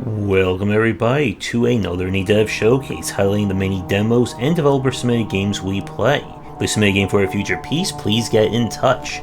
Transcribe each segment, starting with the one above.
Welcome everybody to another indiedev showcase highlighting the many demos and developer submitted games we play. If you submit a game for a future piece, please get in touch.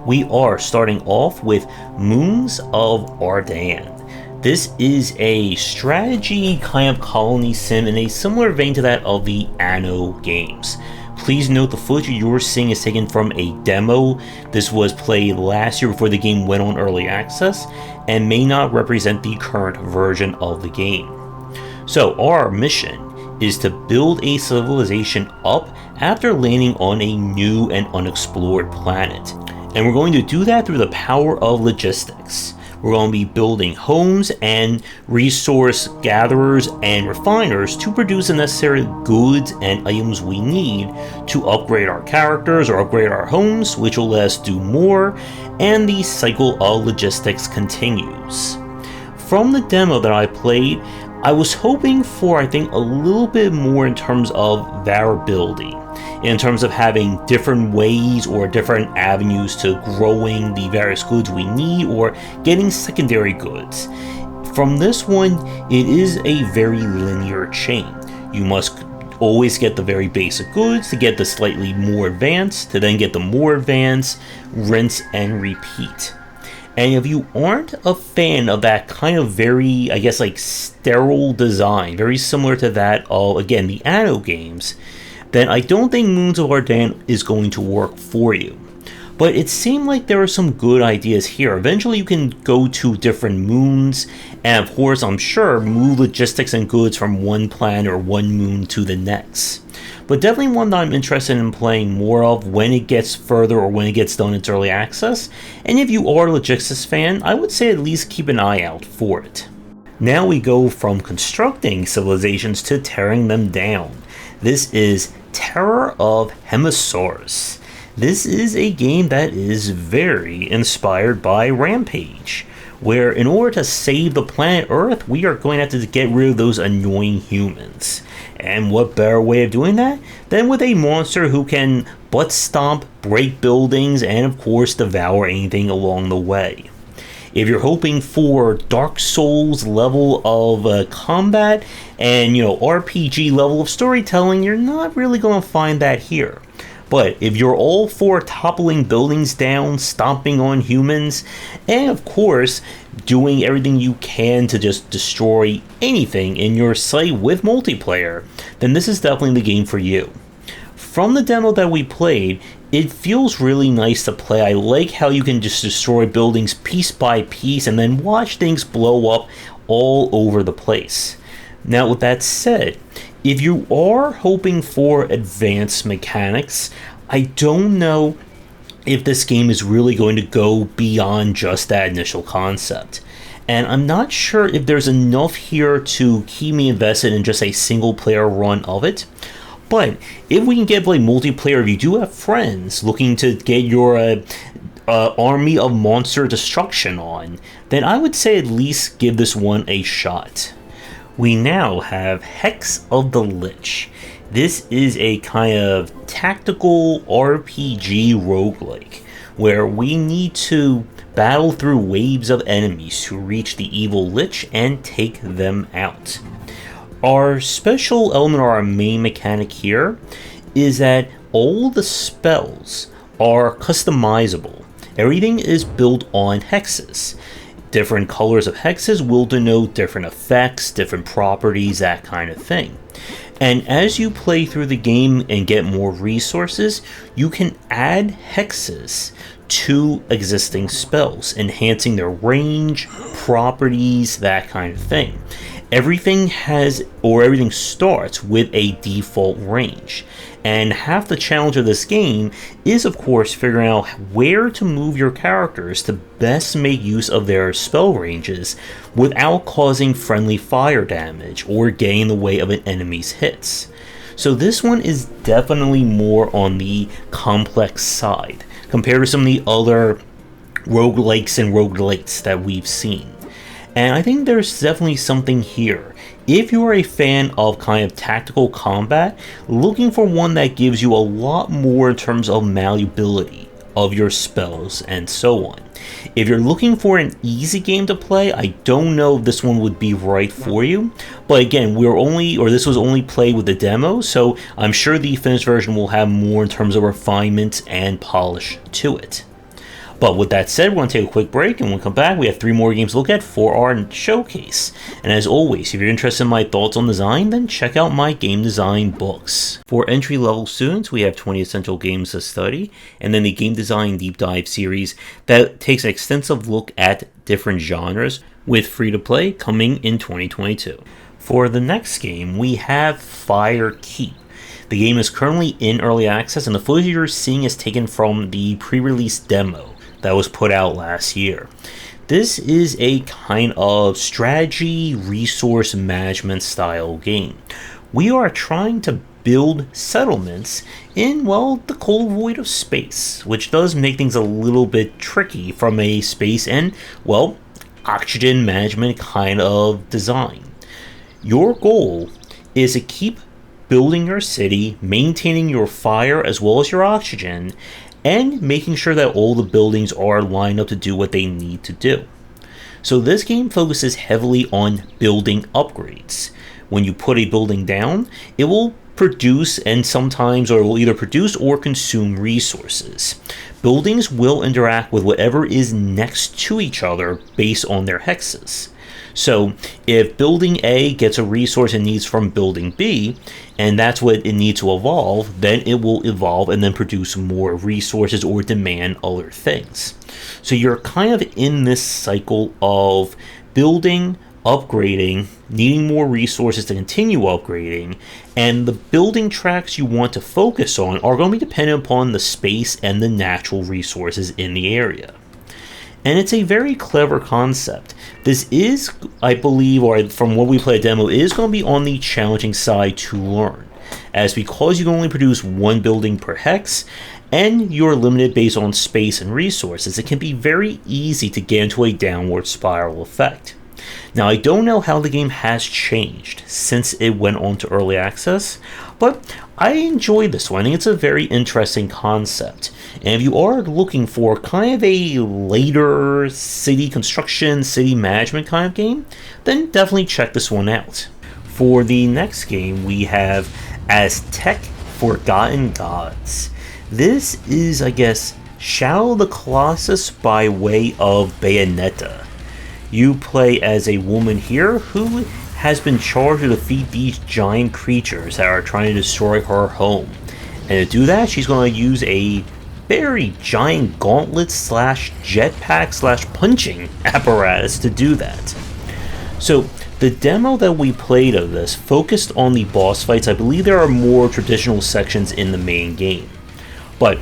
We are starting off with Moons of Ardan. This is a strategy kind of colony sim in a similar vein to that of the Anno games. Please note the footage you're seeing is taken from a demo. This was played last year before the game went on early access and may not represent the current version of the game. So our mission is to build a civilization up after landing on a new and unexplored planet. And we're going to do that through the power of logistics. We're going to be building homes and resource gatherers and refiners to produce the necessary goods and items we need to upgrade our characters or upgrade our homes, which will let us do more, and the cycle of logistics continues. From the demo that I played, I was hoping for, a little bit more in terms of variability, in terms of having different ways or different avenues to growing the various goods we need or getting secondary goods. From this one, it is a very linear chain. You must always get the very basic goods to get the slightly more advanced, to then get the more advanced, rinse and repeat. And if you aren't a fan of that kind of very, sterile design, very similar to that of, again, the Anno games, then I don't think Moons of Ardan is going to work for you. But it seemed like there were some good ideas here. Eventually you can go to different moons, and of course, I'm sure, move logistics and goods from one planet or one moon to the next. But definitely one that I'm interested in playing more of when it gets further or when it gets done its early access. And if you are a logistics fan, I would say at least keep an eye out for it. Now we go from constructing civilizations to tearing them down. This is Terror of Hemasaurus. This is a game that is very inspired by Rampage, where in order to save the planet Earth, we are going to have to get rid of those annoying humans. And what better way of doing that than with a monster who can butt stomp, break buildings, and of course devour anything along the way. If you're hoping for Dark Souls level of combat and RPG level of storytelling, you're not really going to find that here. But if you're all for toppling buildings down, stomping on humans, and of course doing everything you can to just destroy anything in your sight with multiplayer, then this is definitely the game for you. From the demo that we played, it feels really nice to play. I like how you can just destroy buildings piece by piece and then watch things blow up all over the place. Now with that said, if you are hoping for advanced mechanics, I don't know if this game is really going to go beyond just that initial concept. And I'm not sure if there's enough here to keep me invested in just a single player run of it. But if we can get multiplayer, if you do have friends looking to get your army of monster destruction on, then I would say at least give this one a shot. We now have Hex of the Lich. This is a kind of tactical RPG roguelike, where we need to battle through waves of enemies to reach the evil Lich and take them out. Our special element, or our main mechanic here, is that all the spells are customizable. Everything is built on hexes. Different colors of hexes will denote different effects, different properties, that kind of thing. And as you play through the game and get more resources, you can add hexes to existing spells, enhancing their range, properties, that kind of thing. Everything starts with a default range. And half the challenge of this game is, of course, figuring out where to move your characters to best make use of their spell ranges without causing friendly fire damage or getting in the way of an enemy's hits. So this one is definitely more on the complex side compared to some of the other roguelikes and roguelites that we've seen. And I think there's definitely something here. If you are a fan of kind of tactical combat, looking for one that gives you a lot more in terms of malleability, of your spells, and so on. If you're looking for an easy game to play, I don't know if this one would be right for you. But again, this was only played with the demo, so I'm sure the finished version will have more in terms of refinement and polish to it. But with that said, we're going to take a quick break, and when we come back, we have 3 more games to look at for our showcase. And as always, if you're interested in my thoughts on design, then check out my game design books. For entry-level students, we have 20 Essential Games to Study, and then the Game Design Deep Dive series that takes an extensive look at different genres, with free-to-play coming in 2022. For the next game, we have Firekeep. The game is currently in early access, and the footage you're seeing is taken from the pre-release demo that was put out last year. This is a kind of strategy resource management style game. We are trying to build settlements in, well, the cold void of space, which does make things a little bit tricky from a space and, well, oxygen management kind of design. Your goal is to keep building your city, maintaining your fire as well as your oxygen, and making sure that all the buildings are lined up to do what they need to do. So this game focuses heavily on building upgrades. When you put a building down, it will produce and sometimes or will either produce or consume resources. Buildings will interact with whatever is next to each other based on their hexes. So if building A gets a resource it needs from building B, and that's what it needs to evolve, then it will evolve and then produce more resources or demand other things. So you're kind of in this cycle of building, upgrading, needing more resources to continue upgrading, and the building tracks you want to focus on are going to be dependent upon the space and the natural resources in the area. And it's a very clever concept. This is, I believe, or from what we played demo, is going to be on the challenging side to learn. As because you can only produce one building per hex, and you're limited based on space and resources, it can be very easy to get into a downward spiral effect. Now, I don't know how the game has changed since it went on to early access, but I enjoyed this one. I think it's a very interesting concept. And if you are looking for kind of a later city construction, city management kind of game, then definitely check this one out. For the next game, we have Aztech Forgotten Gods. This is, I guess, Shadow of the Colossus by way of Bayonetta. You play as a woman here who has been charged to defeat these giant creatures that are trying to destroy her home. And to do that, she's going to use a very giant gauntlet slash jetpack slash punching apparatus to do that. So the demo that we played of this focused on the boss fights. I believe there are more traditional sections in the main game, but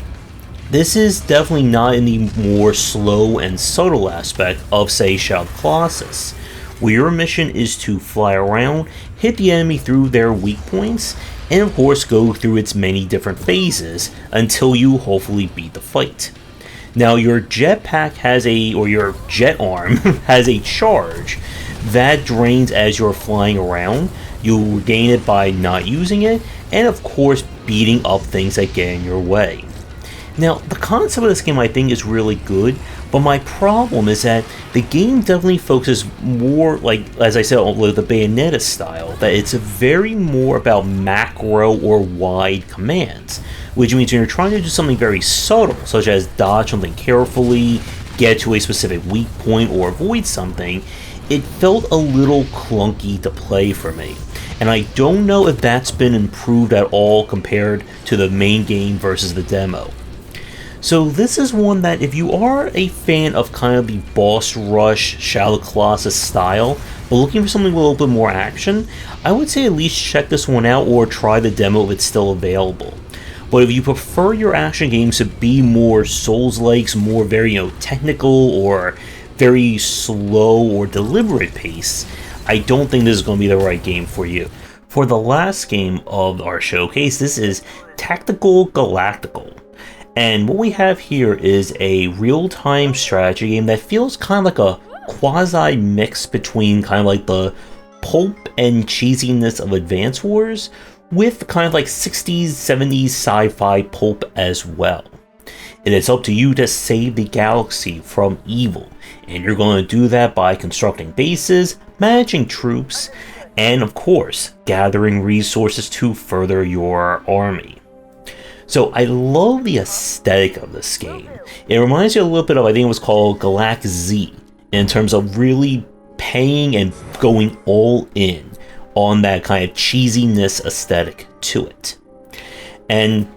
this is definitely not in the more slow and subtle aspect of, say, Shadow of the Colossus, where your mission is to fly around, hit the enemy through their weak points, and of course go through its many different phases until you hopefully beat the fight. Now your jetpack or your jet arm has a charge that drains as you're flying around. You'll regain it by not using it, and of course beating up things that get in your way. Now, the concept of this game I think is really good, but my problem is that the game definitely focuses more, like, as I said, with the Bayonetta style, that it's very more about macro or wide commands, which means when you're trying to do something very subtle, such as dodge something carefully, get to a specific weak point, or avoid something, it felt a little clunky to play for me. And I don't know if that's been improved at all compared to the main game versus the demo. So this is one that if you are a fan of kind of the boss rush Shadow of the Colossus style, but looking for something with a little bit more action, I would say at least check this one out or try the demo if it's still available. But if you prefer your action games to be more Souls-likes, more very technical or very slow or deliberate pace, I don't think this is going to be the right game for you. For the last game of our showcase, this is Tactical Galactical. And what we have here is a real-time strategy game that feels kind of like a quasi-mix between kind of like the pulp and cheesiness of Advance Wars with kind of like 60s, 70s sci-fi pulp as well. It is up to you to save the galaxy from evil, and you're going to do that by constructing bases, managing troops, and of course, gathering resources to further your army. So I love the aesthetic of this game. It reminds you a little bit of, I think it was called Galactical, in terms of really paying and going all in on that kind of cheesiness aesthetic to it. And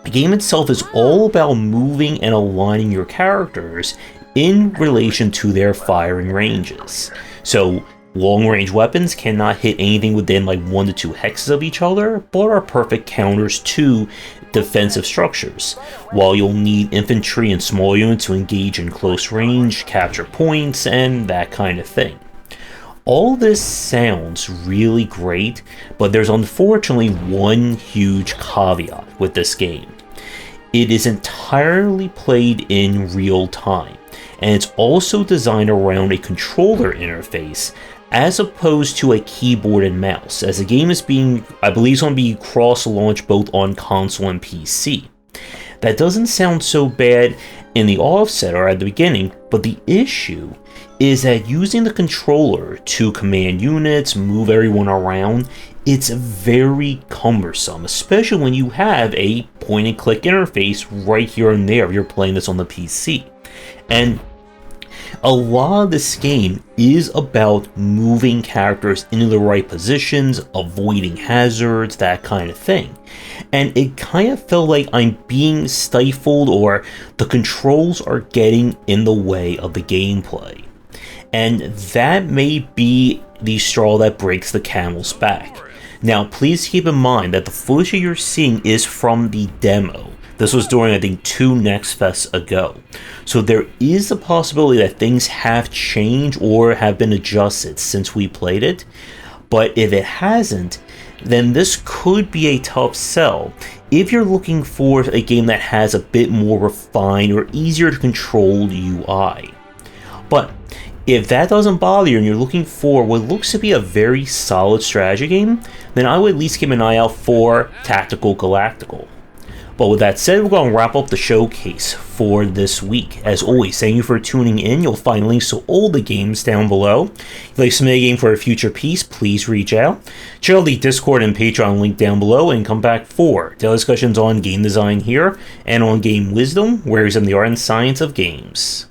the game itself is all about moving and aligning your characters in relation to their firing ranges. So long-range weapons cannot hit anything within like 1 to 2 hexes of each other, but are perfect counters to defensive structures, while you'll need infantry and small units to engage in close range, capture points, and that kind of thing. All this sounds really great, but there's unfortunately one huge caveat with this game. It is entirely played in real time, and it's also designed around a controller interface as opposed to a keyboard and mouse, as the game is I believe it's going to be cross-launched both on console and PC. That doesn't sound so bad in the offset or at the beginning, but the issue is that using the controller to command units, move everyone around, it's very cumbersome, especially when you have a point-and-click interface right here and there if you're playing this on the PC. And a lot of this game is about moving characters into the right positions, avoiding hazards, that kind of thing. And it kind of felt like I'm being stifled, or the controls are getting in the way of the gameplay. And that may be the straw that breaks the camel's back. Now, please keep in mind that the footage you're seeing is from the demo. This was during, I think, 2 Next Fests ago. So there is a possibility that things have changed or have been adjusted since we played it. But if it hasn't, then this could be a tough sell if you're looking for a game that has a bit more refined or easier to control UI. But if that doesn't bother you and you're looking for what looks to be a very solid strategy game, then I would at least keep an eye out for Tactical Galactical. But with that said, we're going to wrap up the showcase for this week. As always, thank you for tuning in. You'll find links to all the games down below. If you'd like to submit a game for a future piece, please reach out. Check out the Discord and Patreon link down below, and come back for daily discussions on game design here and on game wisdom, where we examine the art and science of games.